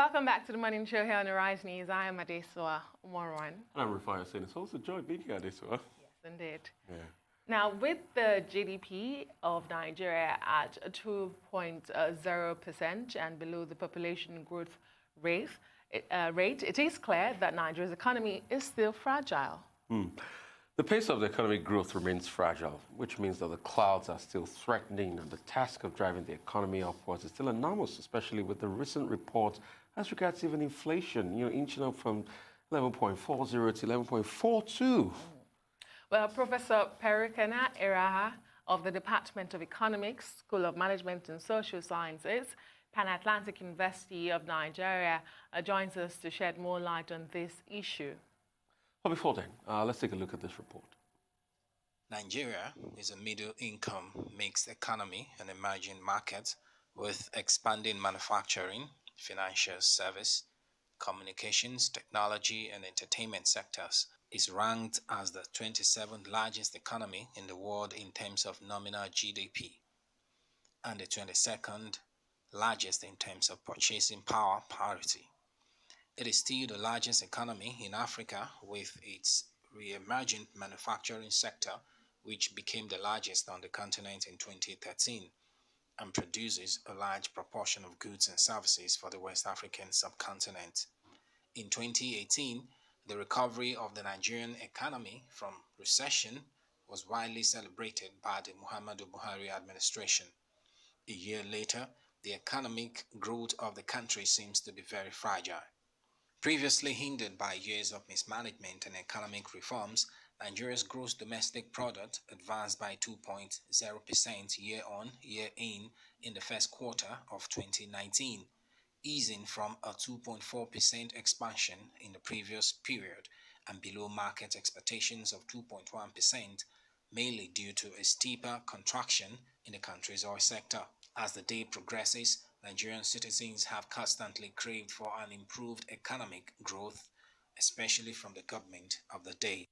Welcome back to the Morning Show here on the Rise News. I am Adesua Morwan. And I'm Rufai Hussein. It's also a joy being here, Adesua. Yes, indeed. Yeah. Now, with the GDP of Nigeria at 2.0% and below the population growth rate, it is clear that Nigeria's economy is still fragile. The pace of the economic growth remains fragile, which means that the clouds are still threatening and the task of driving the economy upwards is still enormous, especially with the recent report as regards even inflation, inching up from 11.40 to 11.42. Well, Professor Perekunah Eregha of the Department of Economics, School of Management and Social Sciences, Pan-Atlantic University of Nigeria, joins us to shed more light on this issue. But before then, let's take a look at this report. Nigeria is a middle-income mixed economy and emerging market with expanding manufacturing, financial service, communications, technology, and entertainment sectors. Is ranked as the 27th largest economy in the world in terms of nominal GDP and the 22nd largest in terms of purchasing power parity. It is still the largest economy in Africa with its re-emergent manufacturing sector, which became the largest on the continent in 2013 and produces a large proportion of goods and services for the West African subcontinent. In 2018, the recovery of the Nigerian economy from recession was widely celebrated by the Muhammadu Buhari administration. A year later, the economic growth of the country seems to be very fragile. Previously hindered by years of mismanagement and economic reforms, Nigeria's gross domestic product advanced by 2.0% year-on-year in the first quarter of 2019. Easing from a 2.4% expansion in the previous period and below market expectations of 2.1%, mainly due to a steeper contraction in the country's oil sector. As the day progresses, Nigerian citizens have constantly craved for an improved economic growth, especially from the government of the day.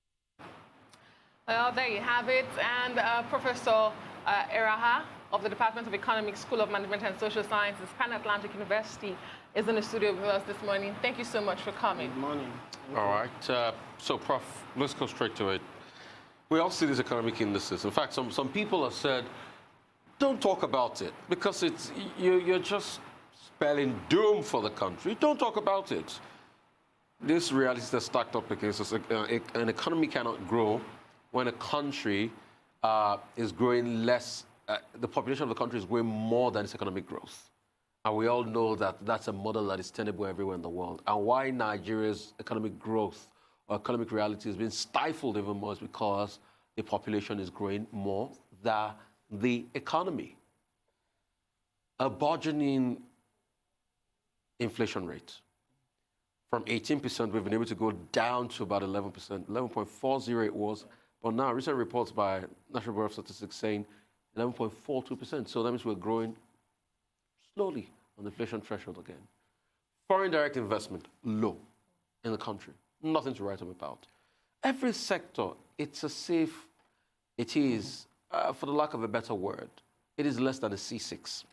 Well, there you have it. And Professor Eregha of the Department of Economics, School of Management and Social Sciences, Pan-Atlantic University, is in the studio with us this morning. Thank you so much for coming. Good morning. All right. So, Prof, let's go straight to it. We all see these economic indices. In fact, some people have said, don't talk about it because you're just spelling doom for the country. Don't talk about it. This reality is stacked up against us. An economy cannot grow when a country is growing less. The population of the country is growing more than its economic growth. And we all know that that's a model that is tenable everywhere in the world. And why Nigeria's economic growth or economic reality is being stifled even more is because the population is growing more than the economy. A burgeoning inflation rate. From 18%, we've been able to go down to about 11%, 11.40 it was. But now, recent reports by National Bureau of Statistics saying 11.42%. So that means we're growing slowly on the inflation threshold again. Foreign direct investment, low in the country. Nothing to write home about. Every sector, it's as if it is, for the lack of a better word, it is less than a C6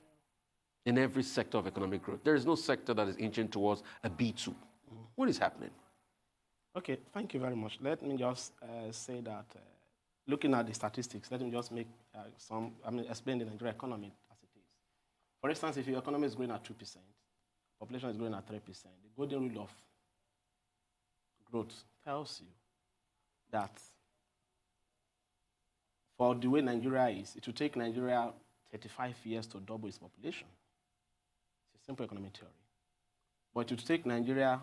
in every sector of economic growth. There is no sector that is inching towards a B2. What is happening? Okay, thank you very much. Let me just say that looking at the statistics, let me just make explain the Nigerian economy as it is. For instance, if your economy is growing at 2%, population is growing at 3%, the golden rule of growth tells you that for the way Nigeria is, it will take Nigeria 35 years to double its population. It's a simple economic theory. But it will take Nigeria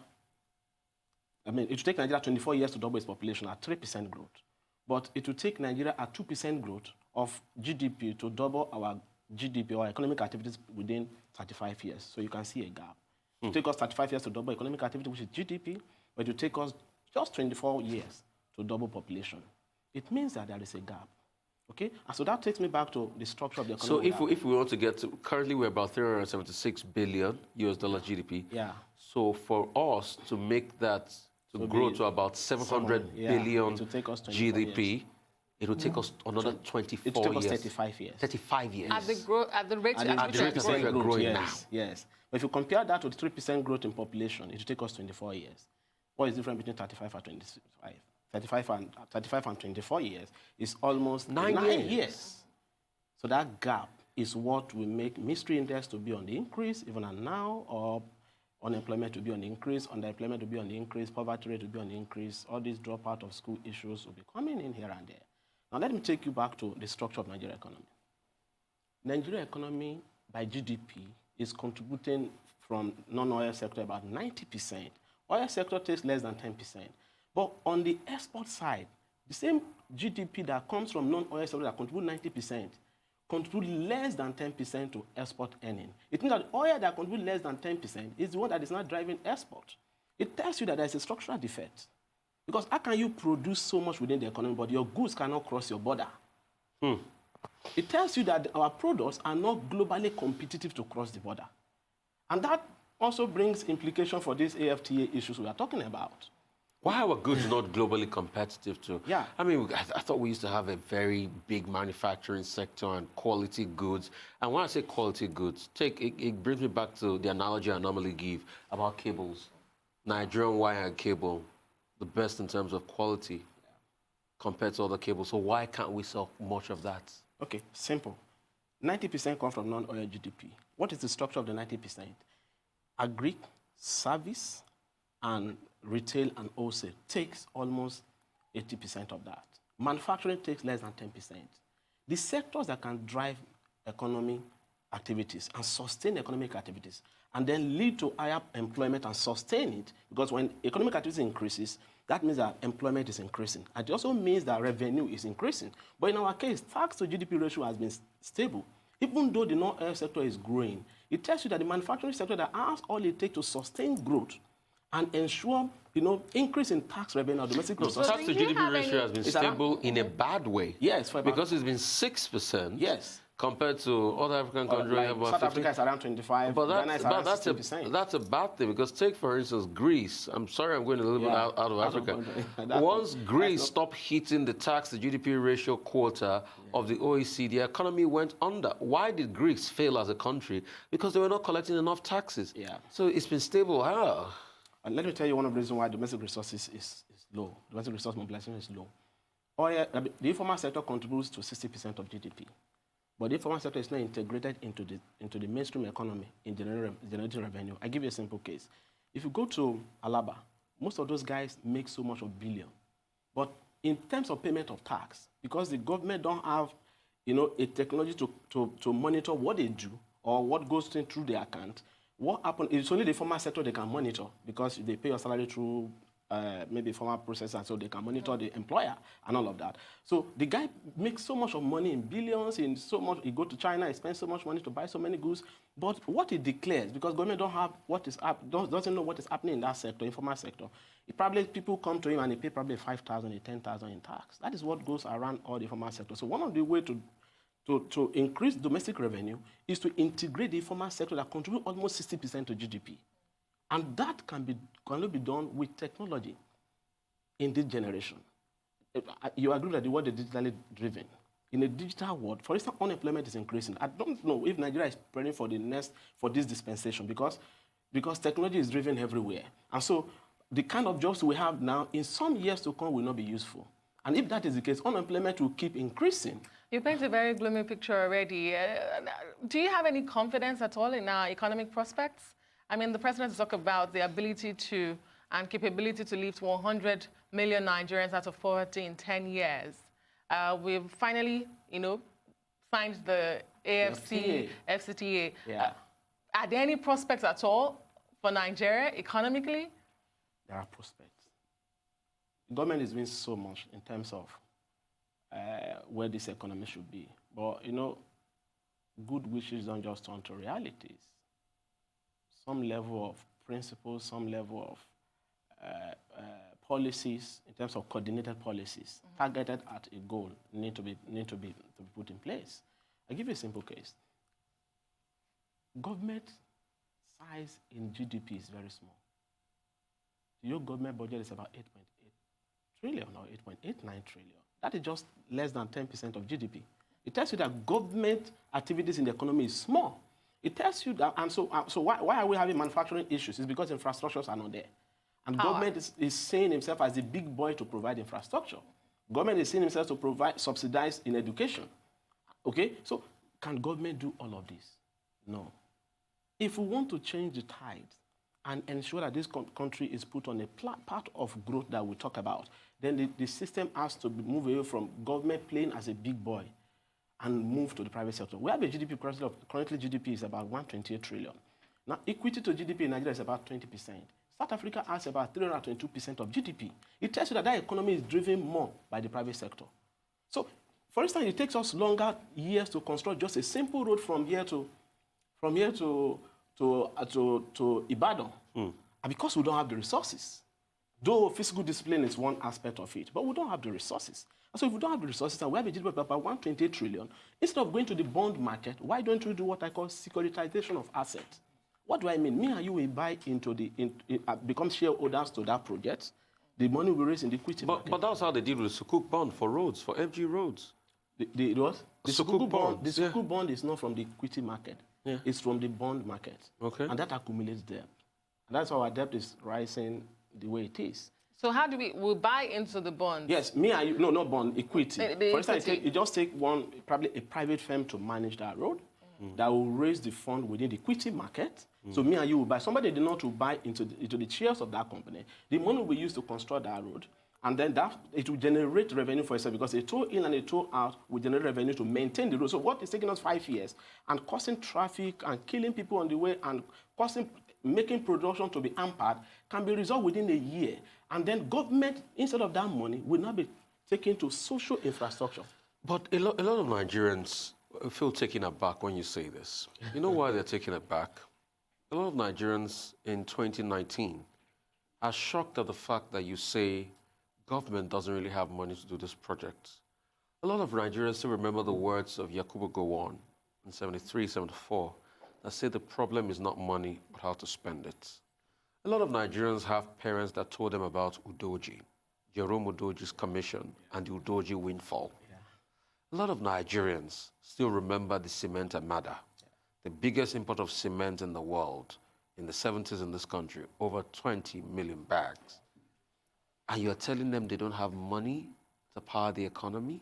24 years to double its population at 3% growth. But it will take Nigeria at 2% growth of GDP to double our GDP or economic activities within 35 years. So you can see a gap. It will take us 35 years to double economic activity, which is GDP, but it will take us just 24 years to double population. It means that there is a gap. Okay? And so that takes me back to the structure of the economy. So if we want to get to, currently we're about 376 billion US dollar GDP. Yeah. So for us to make that, to grow to about 700 billion to take us GDP, years. it will take us another 24 It will take us years. 35 years. 35 years. At the rate At at which the rate it's at which growing. we're growing yes, yes. But if you compare that with 3% growth in population, it will take us 24 years. What is the difference between 35 and 25? 35 and 24 years is almost 9 years. So that gap is what will make mystery index to be on the increase, even now, or unemployment to be on the increase, underemployment to be on the increase, poverty rate to be on the increase. All these dropout of school issues will be coming in here and there. Now let me take you back to the structure of Nigeria economy. Nigeria economy by GDP is contributing from non-oil sector about 90%. Oil sector takes less than 10%. But on the export side, the same GDP that comes from non-oil sector that contribute 90% contribute less than 10% to export earning. It means that the oil that contributes less than 10% is the one that is not driving export. It tells you that there's a structural defect. Because how can you produce so much within the economy, but your goods cannot cross your border? It tells you that our products are not globally competitive to cross the border. And that also brings implication for these AFTA issues we are talking about. Why are our goods not globally competitive too? Yeah. I mean, I thought we used to have a very big manufacturing sector and quality goods. And when I say quality goods, it brings me back to the analogy I normally give about cables. Nigerian wire and cable, the best in terms of quality compared to other cables. So why can't we sell much of that? Okay, simple. 90% come from non-oil GDP. What is the structure of the 90%? Agri, service, and retail and wholesale takes almost 80% of that. Manufacturing takes less than 10%. The sectors that can drive economic activities and sustain economic activities and then lead to higher employment and sustain it, because when economic activity increases, that means that employment is increasing. And it also means that revenue is increasing. But in our case, tax to GDP ratio has been stable. Even though the non-oil sector is growing, it tells you that the manufacturing sector that has all it takes to sustain growth and ensure, increase in tax revenue, domestic resources. Tax to GDP ratio has been stable in a bad way. Yes, because it's been 6%. Yes. Compared to other African countries, like about South 50. Africa is around 25. But Ghana is around 16%. that's a bad thing, because take, for instance, Greece. I'm sorry I'm going a little bit out of Africa. Once Greece stopped hitting the tax to GDP ratio quota of the OECD, the economy went under. Why did Greece fail as a country? Because they were not collecting enough taxes. Yeah. So it's been stable. And let me tell you one of the reasons why domestic resources is low. Domestic resource mobilization is low. The informal sector contributes to 60% of GDP. But the informal sector is not integrated into the mainstream economy in generating revenue. I give you a simple case. If you go to Alaba, most of those guys make so much of billion. But in terms of payment of tax, because the government don't have a technology to monitor what they do or what goes through their account, what happens, it's only the formal sector they can monitor, because they pay your salary through maybe formal process, and so they can monitor the employer and all of that. So the guy makes so much of money in billions, in so much, he go to China, he spends so much money to buy so many goods, but what he declares, because government don't have doesn't know what is happening in that sector, informal sector, people come to him and they pay probably 5,000 or 10,000 in tax. That is what goes around all the informal sector. So one of the ways to increase domestic revenue is to integrate the informal sector that contributes almost 60% to GDP. And that can only be done with technology in this generation. You agree that the world is digitally driven. In a digital world, for instance, unemployment is increasing. I don't know if Nigeria is preparing for this dispensation, because technology is driven everywhere. And so the kind of jobs we have now, in some years to come, will not be useful. And if that is the case, unemployment will keep increasing. You paint a very gloomy picture already. Do you have any confidence at all in our economic prospects? I mean, the president has talked about the ability to and capability to lift 100 million Nigerians out of poverty in 10 years. We've finally, signed the FCTA. Yeah. Are there any prospects at all for Nigeria economically? There are prospects. The government is doing so much in terms of where this economy should be. But, good wishes don't just turn to realities. Some level of principles, some level of policies, in terms of coordinated policies, targeted at a goal, need to be put in place. I'll give you a simple case. Government size in GDP is very small. Your government budget is about 8.8 trillion or 8.89 trillion. That is just less than 10% of GDP. It tells you that government activities in the economy is small. It tells you that, and so why are we having manufacturing issues? It's because infrastructures are not there. And government is seeing himself as the big boy to provide infrastructure. Government is seeing himself to provide, subsidize in education. Okay? So can government do all of this? No. If we want to change the tide and ensure that this country is put on a path of growth that we talk about, then the system has to move away from government playing as a big boy and move to the private sector. We have a GDP currently GDP is about 128 trillion. Now, equity to GDP in Nigeria is about 20%. South Africa has about 322% of GDP. It tells you that that economy is driven more by the private sector. So, for instance, it takes us longer years to construct just a simple road from here to Ibadan, and because we don't have the resources. Though physical discipline is one aspect of it, but we don't have the resources. And so if we don't have the resources and we have a GDP of about 128 trillion, instead of going to the bond market, why don't we do what I call securitization of assets? What do I mean? Me and you will buy into become shareholders to that project. The money we raise in the equity market. But that's how they deal with the Sukuk bond for roads, for FG roads. The what? The Sukuk bond. The Sukuk bond is not from the equity market. Yeah. It's from the bond market. Okay. And that accumulates debt. And that's why our debt is rising the way it is. So how do we buy into the bonds? Yes, me and you, no, not bond, equity. The For instance, equity. you just take one, probably a private firm to manage that road that will raise the fund within the equity market. So me and you will buy. Somebody did not to buy into the shares of that company. The money we use to construct that road, and then it will generate revenue for itself because a toll in and a toll out will generate revenue to maintain the road. So what is taking us 5 years and causing traffic and killing people on the way and making production to be hampered can be resolved within a year. And then government, instead of that money, will not be taken to social infrastructure. But a lot of Nigerians feel taken aback when you say this. You know why they're taken aback? A lot of Nigerians in 2019 are shocked at the fact that you say government doesn't really have money to do this project. A lot of Nigerians still remember the words of Yakubu Gowon in 73, 74, that say the problem is not money, but how to spend it. A lot of Nigerians have parents that told them about Udoji, Jerome Udoji's commission, and the Udoji windfall. A lot of Nigerians still remember the cement armada, the biggest import of cement in the world in the 70s in this country, over 20 million bags. And you're telling them they don't have money to power the economy?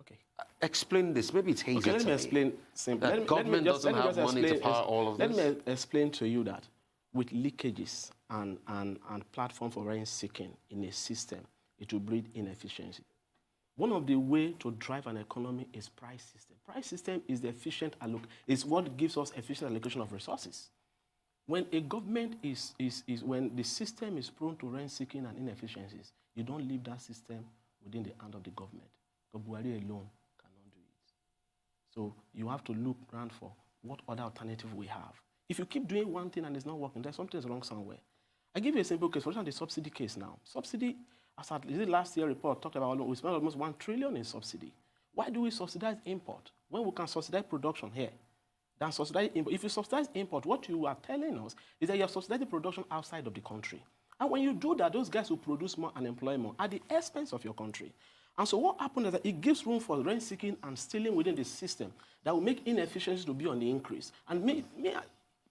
Okay. Explain this. Maybe it's hazy. Okay, let me explain simply. That government doesn't have money to power all of this? Let me explain to you that with leakages and platform for rent seeking in a system, it will breed inefficiency. One of the ways to drive an economy is price system. Price system is the efficient is what gives us efficient allocation of resources. When a government when the system is prone to rent seeking and inefficiencies, you don't leave that system within the hand of the government. But Buhari alone cannot do it. So you have to look around for what other alternative we have. If you keep doing one thing and it's not working, there's something wrong somewhere. I give you a simple case. For example, the subsidy case now. Subsidy, last year report talked about we spent almost 1 trillion in subsidy. Why do we subsidize import when we can subsidize production here? Than subsidize import. If you subsidize import, what you are telling us is that you are subsidizing production outside of the country. And when you do that, those guys will produce more and employ more at the expense of your country. And so what happens is that it gives room for rent seeking and stealing within the system that will make inefficiencies to be on the increase. And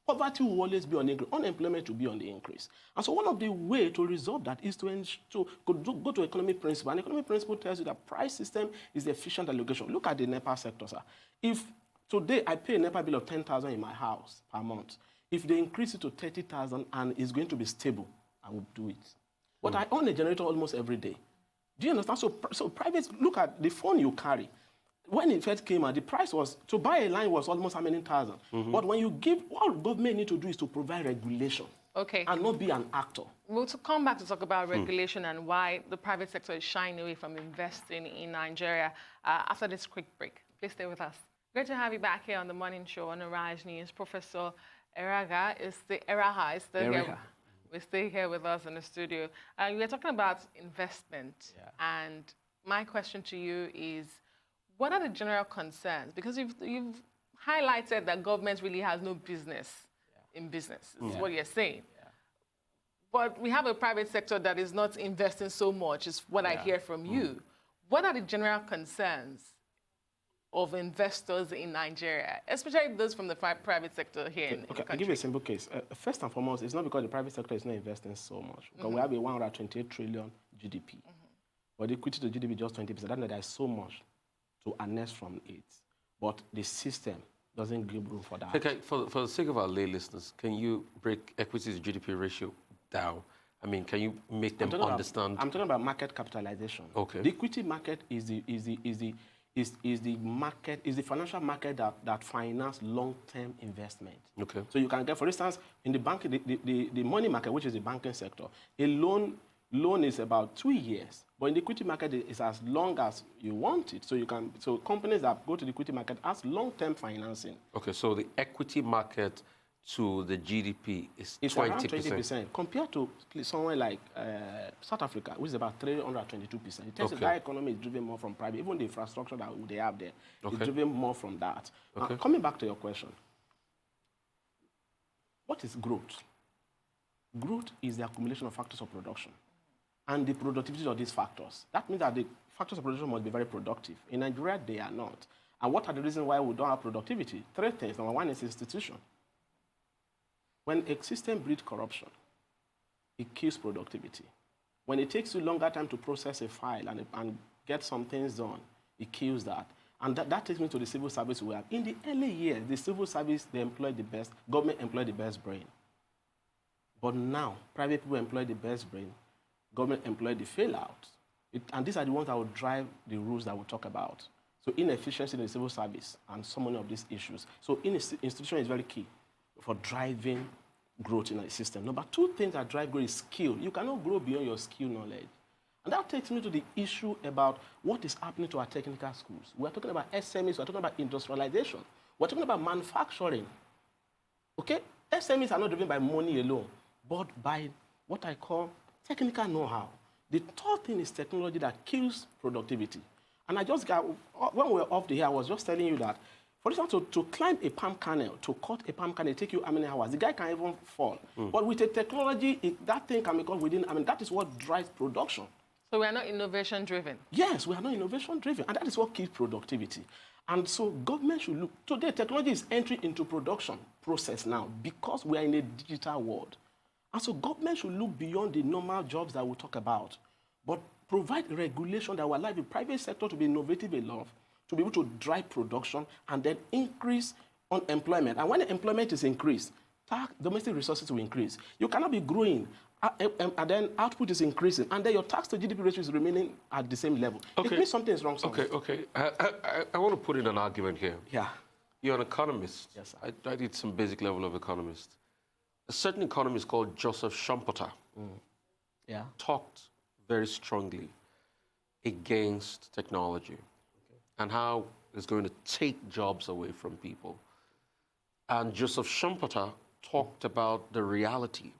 poverty will always be on the increase. Unemployment will be on the increase. And so one of the ways to resolve that is to go to economic principle. And economic principle tells you that price system is the efficient allocation. Look at the NEPA sector, sir. If today I pay a NEPA bill of 10,000 in my house per month, if they increase it to 30,000 and it's going to be stable, I will do it. But I own a generator almost every day. Do you understand? So private, look at the phone you carry. When it first came out, the price was, to buy a line was almost how many thousand? But when you give, what government need to do is to provide regulation. Okay. And not be an actor. We'll come back to talk about regulation and why the private sector is shying away from investing in Nigeria after this quick break. Please stay with us. Great to have you back here on the morning show on Arise News. Professor Eregha is here. We stay here with us in the studio. We're talking about investment. Yeah. And my question to you is, what are the general concerns? Because you've highlighted that government really has no business in business, is what you're saying. Yeah. But we have a private sector that is not investing so much, is what I hear from you. what are the general concerns of investors in Nigeria, especially those from the private sector here in the Okay, I'll country? give you a simple case. First and foremost, it's not because the private sector is not investing so much. Because we have a 128 trillion GDP. But equity to GDP just 20%. That means there's so much to harness from it. But the system doesn't give room for that. Okay, for the sake of our lay listeners, can you break equity to GDP ratio down? I mean, can you make them understand? I'm talking about market capitalization. Okay. The equity market is the market, is the financial market that finance long-term investment. Okay. So you can get, for instance, in the bank, the money market, which is the banking sector, a loan is about 2 years, but in the equity market, it's as long as you want it. So companies that go to the equity market ask long-term financing. Okay, so the equity market to the GDP is It's 20%. around 20%, compared to somewhere like South Africa, which is about 322%. It tells you that economy is driven more from private. Even the infrastructure that they have there is driven more from that. Okay. Coming back to your question, what is growth? Growth is the accumulation of factors of production and the productivity of these factors. That means that the factors of production must be very productive. In Nigeria, they are not. And what are the reasons why we don't have productivity? 3 things. Number one is institution. When a system breeds corruption, it kills productivity. When it takes you longer time to process a file and get some things done, it kills that. And that takes me to the civil service we have. In the early years, the civil service, they employed the best, government employed the best brain. But now, private people employ the best brain, government employ the fail-out. And these are the ones that will drive the rules that we'll talk about. So inefficiency in the civil service and so many of these issues. So institution is very key for driving growth in a system. Number 2 things that drive growth is skill. You cannot grow beyond your skill knowledge. And that takes me to the issue about what is happening to our technical schools. We're talking about SMEs, we're talking about industrialization, we're talking about manufacturing. Okay? SMEs are not driven by money alone, but by what I call technical know-how. The 3rd thing is technology that kills productivity. And when we were off the air, I was just telling you that, for example, to climb a palm kernel, to cut a palm kernel, it takes you how many hours? The guy can even fall. But with the technology, that thing can be cut within, that is what drives production. So we are not innovation-driven? Yes, we are not innovation-driven, and that is what kills productivity. And so government should look. Today, technology is entering into production process now because we are in a digital world. And so government should look beyond the normal jobs that we talk about, but provide regulation that will allow the private sector to be innovative enough to be able to drive production and then increase unemployment. And when employment is increased, domestic resources will increase. You cannot be growing and then output is increasing, and then your tax to GDP ratio is remaining at the same level. Okay. It means something is wrong somewhere. Okay. I want to put in an argument here. Yeah. You're an economist. Yes, sir. I did some basic level of economist. A certain economist called Joseph Schumpeter Yeah. talked very strongly against technology and how it's going to take jobs away from people. And Joseph Schumpeter talked about the reality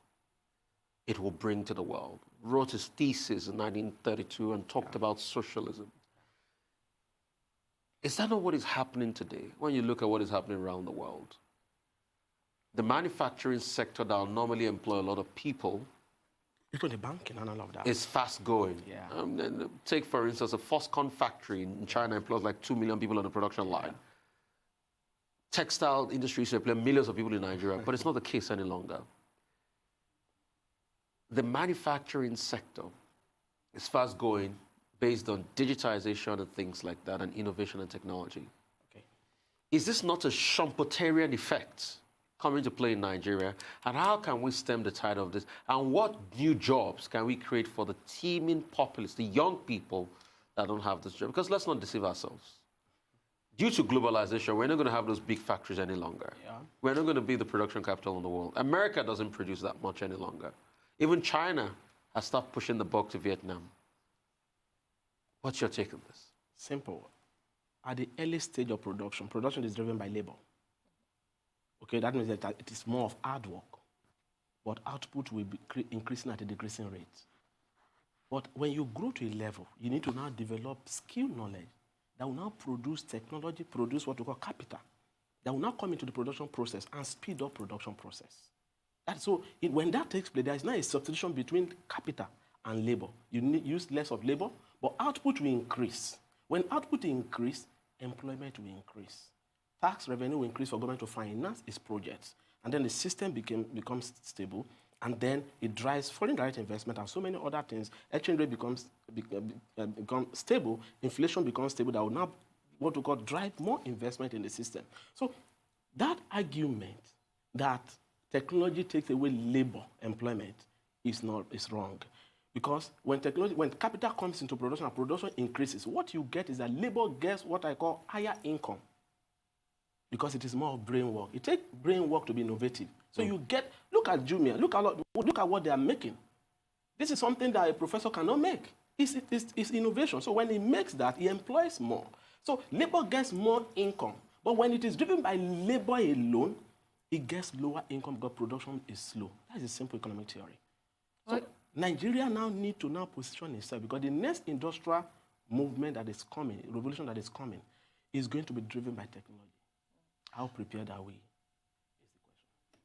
it will bring to the world, wrote his thesis in 1932 and talked about socialism. Is that not what is happening today when you look at what is happening around the world? The manufacturing sector that will normally employ a lot of people Even the banking and all of that. is fast going. Yeah. Take, for instance, a Foxconn factory in China employs like 2 million people on the production line. Textile industry employ millions of people in Nigeria, but it's not the case any longer. The manufacturing sector is fast going based on digitization and things like that, and innovation and technology. Okay. Is this not a Schumpeterian effect coming to play in Nigeria? And how can we stem the tide of this? And what new jobs can we create for the teeming populace, the young people that don't have this job? Because let's not deceive ourselves. Due to globalization, we're not going to have those big factories any longer. Yeah. We're not going to be the production capital in the world. America doesn't produce that much any longer. Even China has stopped pushing the buck to Vietnam. What's your take on this? Simple. At the early stage of production, production is driven by labor. Okay, that means that it is more of hard work, but output will be increasing at a decreasing rate. But when you grow to a level, you need to now develop skill knowledge that will now produce technology, produce what we call capital, that will now come into the production process and speed up production process. When that takes place, there is now a substitution between capital and labor. You use less of labor, But output will increase. When output increase, employment will increase. Tax revenue will increase for government to finance its projects. And then the system becomes stable, and then it drives foreign direct investment and so many other things. Exchange rate becomes stable, inflation becomes stable, that will now, what we call, drive more investment in the system. So that argument that technology takes away labor employment is wrong. Because when capital comes into production and production increases, what you get is that labor gets what I call higher income, because it is more of brain work. It takes brain work to be innovative. So you get, look at Jumia, look at what they are making. This is something that a professor cannot make. It's innovation. So when he makes that, he employs more. So labor gets more income. But when it is driven by labor alone, it gets lower income because production is slow. That is a simple economic theory. So Nigeria now need to position itself, because the next industrial movement that is coming, revolution that is coming, is going to be driven by technology. How prepared are we? Is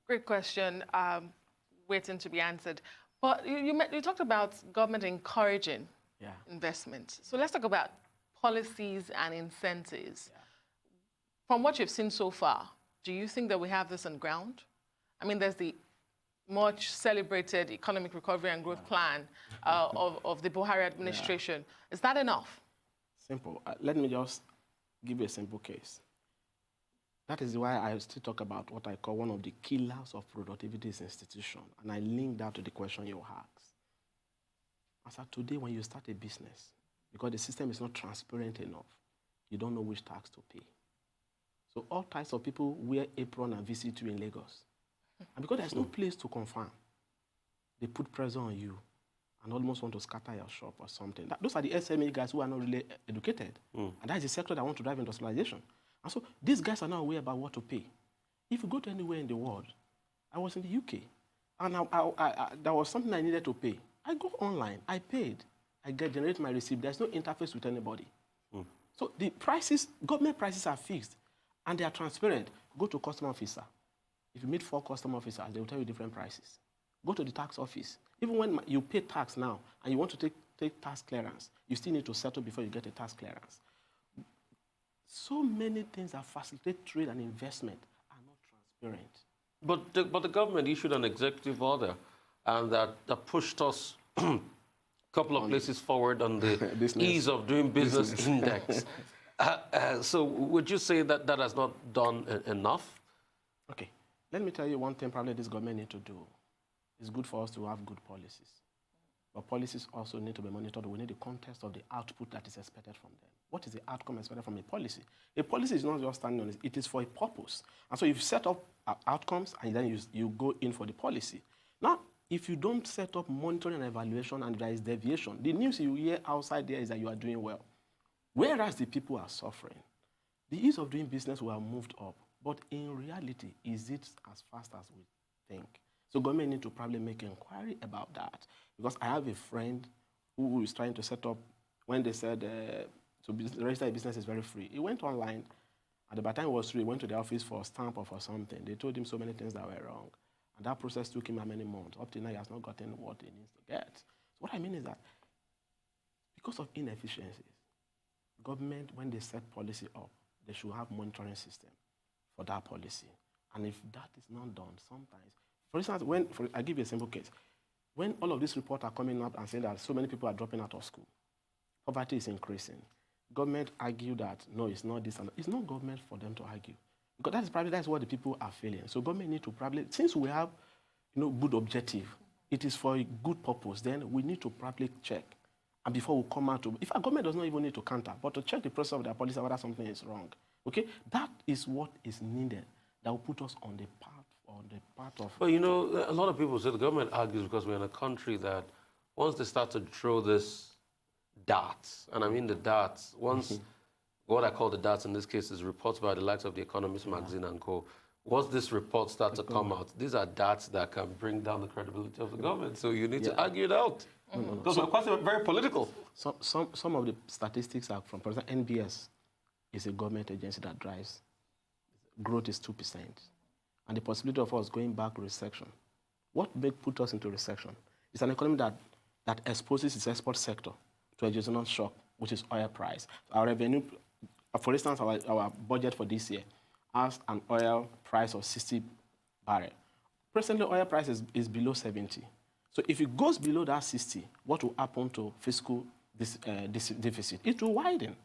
the question. Great question, waiting to be answered. But you talked about government encouraging investment. So let's talk about policies and incentives. Yeah. From what you've seen so far, do you think that we have this on ground? I mean, there's the much celebrated economic recovery and growth plan of the Buhari administration. Yeah. Is that enough? Simple. Let me just give you a simple case. That is why I still talk about what I call one of the killers of productivity is institution. And I link that to the question you asked. As of today, when you start a business, because the system is not transparent enough, you don't know which tax to pay. So all types of people wear apron and visit you in Lagos. And because there's no place to confirm, they put pressure on you and almost want to scatter your shop or something. Those are the SME guys who are not really educated. And that is the sector that want to drive industrialization. And so these guys are not aware about what to pay. If you go to anywhere in the world, I was in the UK, and there was something I needed to pay. I go online, I paid, generate my receipt. There's no interface with anybody. So the prices, government prices are fixed, and they are transparent. Go to customer officer. If you meet 4 customer officers, they will tell you different prices. Go to the tax office. Even when you pay tax now, and you want to take tax clearance, you still need to settle before you get a tax clearance. So many things that facilitate trade and investment are not transparent. But the government issued an executive order, and that pushed us a couple of places forward on the ease of doing business index. So would you say that that has not done enough? Okay. Let me tell you one thing probably this government need to do. It's good for us to have good policies. But policies also need to be monitored. We need the context of the output that is expected from them. What is the outcome expected from a policy? A policy is not just standing on it. It is for a purpose. And so if you set up outcomes and then you go in for the policy. Now, if you don't set up monitoring and evaluation and there is deviation, the news you hear outside there is that you are doing well. Whereas the people are suffering. The ease of doing business will have moved up. But in reality, is it as fast as we think? So government need to probably make inquiry about that. Because I have a friend who is trying to set up, when they said to register a business is very free. He went online, and by the time it was free, he went to the office for a stamp or for something. They told him so many things that were wrong. And that process took him many months. Up to now, he has not gotten what he needs to get. So what I mean is that because of inefficiencies, government, when they set policy up, they should have monitoring system for that policy. And if that is not done, sometimes, for instance, I give you a simple case. When all of these reports are coming up and saying that so many people are dropping out of school, poverty is increasing, government argue that, no, it's not this, and it's not government for them to argue. Because that's what the people are feeling. So government need to probably, since we have good objective, it is for a good purpose, then we need to probably check. And before we come out to, if our government does not even need to counter, but to check the process of their policy whether something is wrong. Okay? That is what is needed. That will put us on the path of... Well, a lot of people say the government argues because we're in a country that once they start to throw this darts, and I mean the darts, once what I call the darts in this case is reports by the likes of the Economist magazine and co. Once this report starts to come out, these are darts that can bring down the credibility of the government. So you need to argue it out. Because we're quite very political. Some of the statistics are from, for example, NBS is a government agency that drives growth is 2%. And the possibility of us going back to recession. What may put us into recession is an economy that exposes its export sector to a seasonal shock, which is oil price. Our revenue, for instance, our budget for this year has an oil price of 60 barrel. Presently, oil price is below 70. So if it goes below that 60, what will happen to fiscal deficit? It will widen.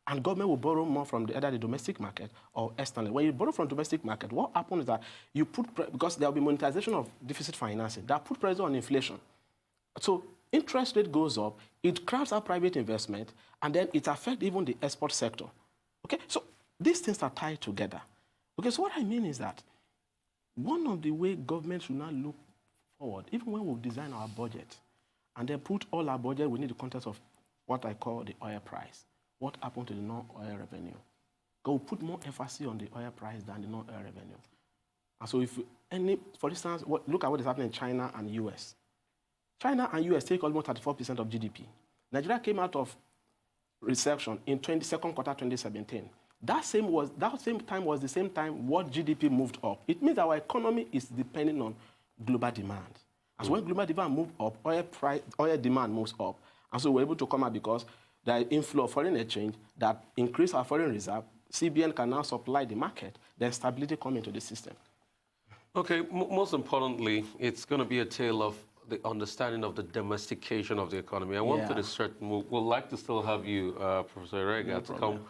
And government will borrow more from either the domestic market or externally. When you borrow from domestic market, what happens is that you because there will be monetization of deficit financing, that put pressure on inflation. So interest rate goes up, it crowds out private investment, and then it affects even the export sector. Okay, so these things are tied together. Okay, so what I mean is that one of the way government should now look forward, even when we design our budget, and then put all our budget within the context of what I call the oil price. What happened to the non-oil revenue? Go put more emphasis on the oil price than the non-oil revenue. And so for instance, look at what is happening in China and US. China and US take almost 34% of GDP. Nigeria came out of recession in second quarter 2017. That same time was the same time what GDP moved up. It means our economy is depending on global demand. And so when global demand moves up, oil demand moves up. And so we're able to come out because the inflow of foreign exchange that increase our foreign reserve, CBN can now supply the market, then stability come into the system. Okay, most importantly, it's going to be a tale of the understanding of the domestication of the economy. I wanted to certain, we'll like to still have you, Professor Eregha, to come,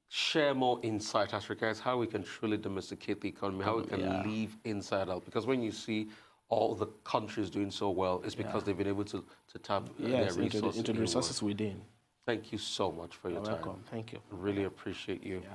share more insight as regards how we can truly domesticate the economy, how we can live inside out. Because when you see all the countries doing so well, it's because they've been able to tap their resources into the resources within. Thank you so much for your time. Welcome. Thank you. Really appreciate you. Yeah.